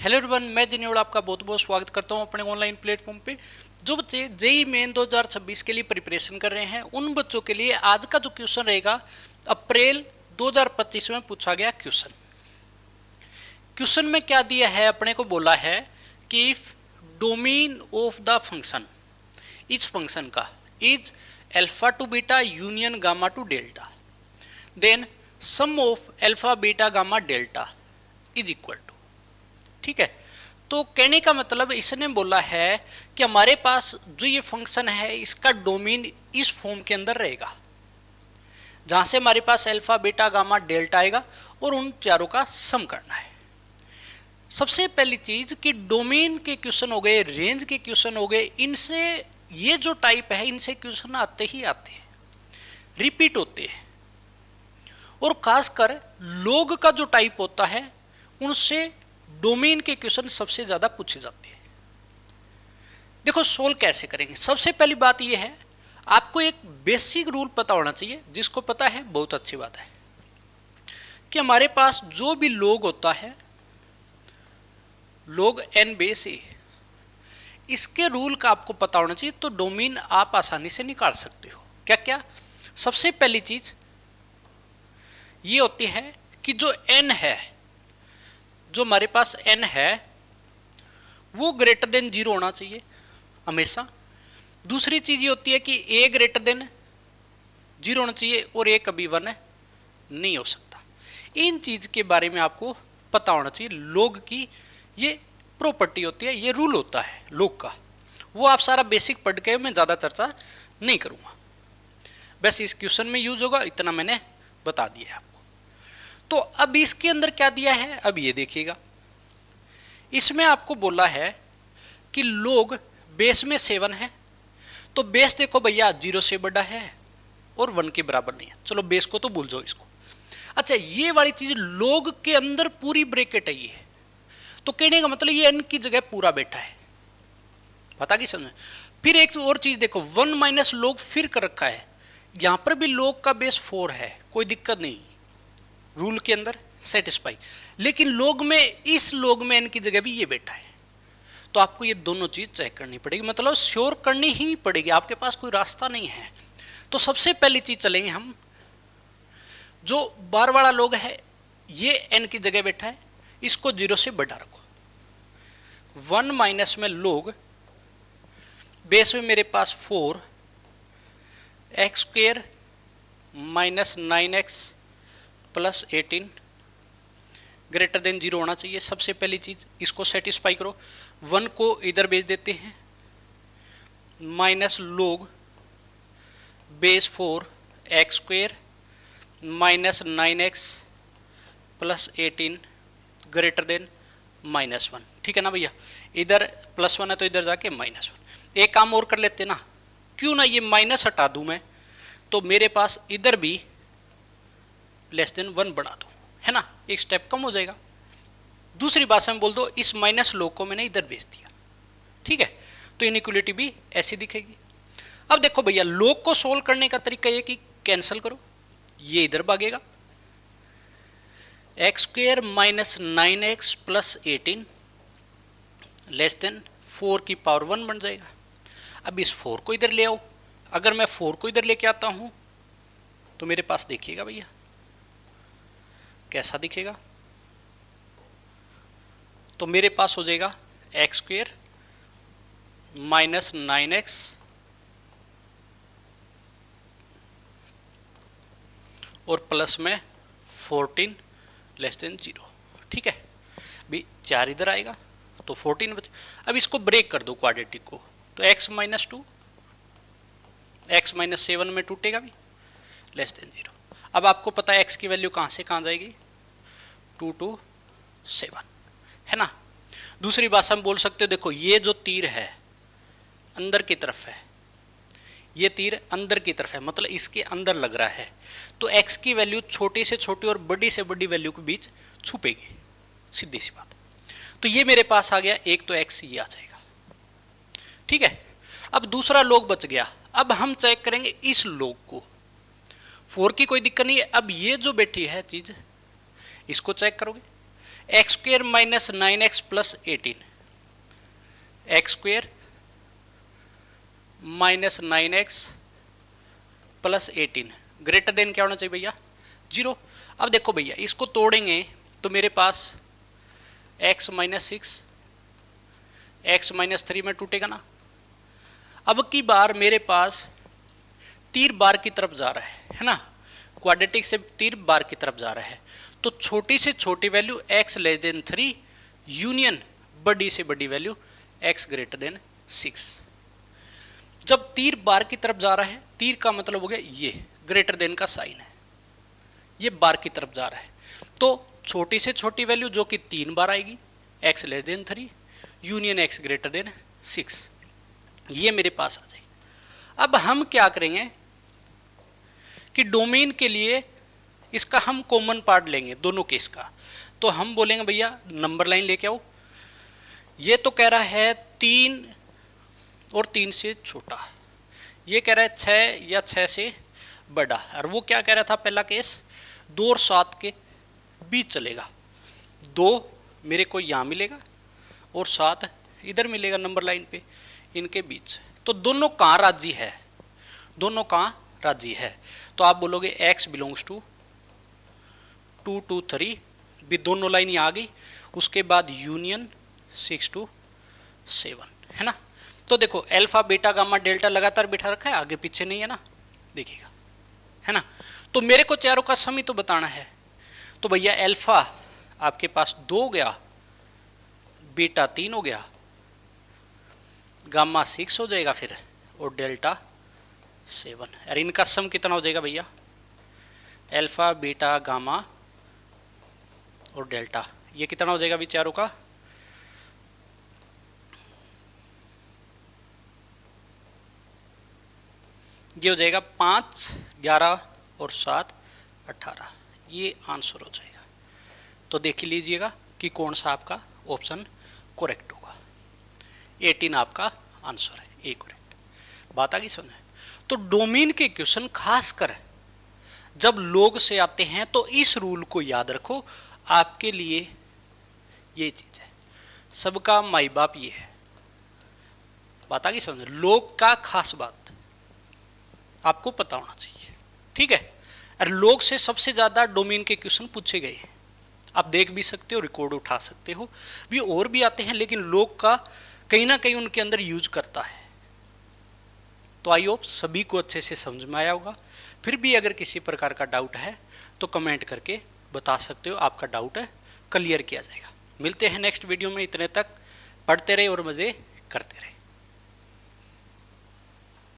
Hello everyone, मैं जिन्होड़ आपका बहुत बहुत स्वागत करता हूं अपने ऑनलाइन प्लेटफॉर्म पे। जो बच्चे जेई मेन 2026 के लिए प्रिपरेशन कर रहे हैं उन बच्चों के लिए आज का जो क्वेश्चन रहेगा अप्रैल 2025 में पूछा गया क्वेश्चन में क्या दिया है, अपने को बोला है कि if domain of the function इस फंक्शन का is alpha to beta union gamma to delta then sum of alpha beta gamma delta is equal to. ठीक है, तो कहने का मतलब इसने बोला है कि हमारे पास जो ये फंक्शन है इसका डोमेन इस फॉर्म के अंदर रहेगा जहां से हमारे पास अल्फा बीटा गामा डेल्टा आएगा और उन चारों का सम करना है। सबसे पहली चीज कि डोमेन के क्वेश्चन हो गए, रेंज के क्वेश्चन हो गए, इनसे ये जो टाइप है इनसे क्वेश्चन आते ही आते हैं, रिपीट होते हैं, और खासकर लॉग का जो टाइप होता है उनसे डोमेन के क्वेश्चन सबसे ज्यादा पूछे जाते हैं। देखो सोल्व कैसे करेंगे, सबसे पहली बात यह है आपको एक बेसिक रूल पता होना चाहिए। जिसको पता है बहुत अच्छी बात है कि हमारे पास जो भी लॉग होता है log n बेस ए, इसके रूल का आपको पता होना चाहिए, तो डोमेन आप आसानी से निकाल सकते हो। क्या क्या? सबसे पहली चीज ये होती है कि जो n है, जो हमारे पास n है वो ग्रेटर देन 0 होना चाहिए हमेशा। दूसरी चीज ये होती है कि a ग्रेटर देन 0 होना चाहिए और a कभी 1 नहीं हो सकता। इन चीज के बारे में आपको पता होना चाहिए। लॉग की ये प्रॉपर्टी होती है, ये रूल होता है लॉग का, वो आप सारा बेसिक पढ़ के मैं ज़्यादा चर्चा नहीं करूँगा, बस इस क्वेश्चन में यूज होगा इतना मैंने बता दिया है आपको। तो अब इसके अंदर क्या दिया है, अब ये देखिएगा, इसमें आपको बोला है कि लॉग बेस में 7 है, तो बेस देखो भैया 0 से बड़ा है और 1 के बराबर नहीं है। चलो बेस को तो भूल जाओ इसको। अच्छा, ये वाली चीज लॉग के अंदर पूरी ब्रैकेट है ये, तो कहने का मतलब ये n की जगह पूरा बैठा है। पता कि समझ? फिर एक और चीज देखो, 1 माइनस लॉग फिर कर रखा है, यहां पर भी लॉग का बेस 4 है, कोई दिक्कत नहीं, रूल के अंदर सेटिस्फाई। लेकिन लॉग में, इस लॉग में n की जगह भी ये बैठा है, तो आपको ये दोनों चीज चेक करनी पड़ेगी, मतलब श्योर करनी ही पड़ेगी, आपके पास कोई रास्ता नहीं है। तो सबसे पहली चीज चलेंगे हम, जो बार वाला लॉग है ये n की जगह बैठा है, इसको 0 से बढ़ा रखो। 1 माइनस में लॉग बेस में मेरे पास 4 x square minus 9x plus 18 greater than 0 होना चाहिए। सबसे पहली चीज इसको सेटिस्फाई करो। 1 को इधर भेज देते हैं, minus log base 4 x square minus 9x plus 18 greater than -1। ठीक है ना भैया, इधर +1 है तो इधर जाके -1। एक काम और कर लेते ना, क्यों ना ये माइनस हटा दूं मैं, तो मेरे पास इधर भी <1 बढ़ा दो, है ना, एक स्टेप कम हो जाएगा। दूसरी भाषा में बोल दो, इस माइनस लॉग को मैंने इधर भेज दिया। ठीक है, तो इनइक्वलिटी भी ऐसी दिखेगी। अब देखो भैया, लॉग को सोल्व करने का तरीका ये कि कैंसिल करो, ये इधर भागेगा, x square minus 9x plus 18 <4 की पावर 1 बन जाएगा। अब इस 4 को इधर ले आओ, अगर मैं 4 को इधर लेके आता हूं तो मेरे पास देखिएगा भैया कैसा दिखेगा, तो मेरे पास हो जाएगा एक्स स्क्वेयर माइनस 9x और प्लस में 14 <0। ठीक है, भी 4 इधर आएगा तो 14 बचे। अब इसको ब्रेक कर दो क्वाड्रेटिक को, तो x माइनस 2 x माइनस 7 में टूटेगा भी <0। अब आपको पता है x की वैल्यू कहां से कहां जाएगी, 2 to 7, है ना। दूसरी भाषा में बोल सकते हो, देखो ये जो तीर है अंदर की तरफ है, ये तीर अंदर की तरफ है, मतलब इसके अंदर लग रहा है, तो x की वैल्यू छोटी से छोटी और बड़ी से बड़ी वैल्यू के बीच छुपेगी, सीधी सी बात। तो ये मेरे पास आ गया एक, तो x ये आ जाएगा। ठीक है, अब दूसरा लॉग बच गया। अब हम चेक करेंगे इस लॉग को, 4 की कोई दिक्कत नहीं है। अब ये जो बैठी है चीज, इसको चेक करोगे, x square minus 9x plus 18, x square minus 9x plus 18 greater than क्या होना चाहिए भैया, 0। अब देखो भैया इसको तोड़ेंगे तो मेरे पास x माइनस 6 x माइनस 3 में टूटेगा ना। अब की बार मेरे पास तीर बार की तरफ जा रहा है ना, क्वाड्रेटिक से तीर बार की तरफ जा रहा है, तो छोटी से छोटी value x less than 3 union बड़ी से बड़ी वैल्यू x ग्रेटर देन 6। जब तीर बार की तरफ जा रहा है, तीर का मतलब हो गया ये ग्रेटर देन का साइन है, ये बार की तरफ जा रहा है, तो छोटी से छोटी वैल्यू जो कि 3 बार आएगी x less than 3 union x greater than 6, ये मेरे पास आ जाएगी। अब हम क्या करेंगे कि डोमेन के लिए इसका हम कॉमन पार्ट लेंगे दोनों केस का, तो हम बोलेंगे भैया नंबर लाइन लेके आओ। ये तो कह रहा है 3 और 3 से छोटा, ये कह रहा है 6 या 6 से बड़ा, और वो क्या कह रहा था पहला केस 2 और 7 के बीच चलेगा। 2 मेरे को यहाँ मिलेगा और 7 इधर मिलेगा नंबर लाइन पे, इनके बीच। तो दोनों कहाँ राजी है, दोनों कहाँ राजी है, तो आप बोलोगे x बिलोंग्स टू 2 to 3 भी, दोनों लाइन यहाँ आ गई, उसके बाद यूनियन 6 to 7 है ना। तो देखो अल्फा बीटा गामा डेल्टा लगातार बिठा रखा है, आगे पीछे नहीं है ना, देखिएगा है ना। तो मेरे को चारों का सम ही तो बताना है, तो भैया अल्फा आपके पास 2 हो गया, बीटा 3 हो गया, गामा 6 हो जाएगा फिर, और डेल्टा 7। और इनका सम कितना हो जाएगा भैया, अल्फा बीटा गामा और डेल्टा, ये कितना हो जाएगा अभी चारों का, ये हो जाएगा 5, 11 और 7, 18, ये आंसर हो जाएगा। तो देख लीजिएगा कि कौन सा आपका ऑप्शन करेक्ट होगा। 18 आपका आंसर है, ए करेक्ट। बात आ गई समझ। तो डोमेन के क्वेश्चन खासकर जब लोग से आते हैं तो इस रूल को याद रखो, आपके लिए ये चीज है, सबका माई बाप ये है। बात आ गई समझ। लोग का खास बात आपको पता होना चाहिए, ठीक है। और लोग से सबसे ज्यादा डोमेन के क्वेश्चन पूछे गए हैं, आप देख भी सकते हो, रिकॉर्ड उठा सकते हो भी, और भी आते हैं, लेकिन लोग का कहीं ना कहीं उनके अंदर यूज करता है। तो आई होप सभी को अच्छे से समझ में आया होगा। फिर भी अगर किसी प्रकार का डाउट है तो कमेंट करके बता सकते हो, आपका डाउट है क्लियर किया जाएगा। मिलते हैं नेक्स्ट वीडियो में, इतने तक पढ़ते रहे और मज़े करते रहे।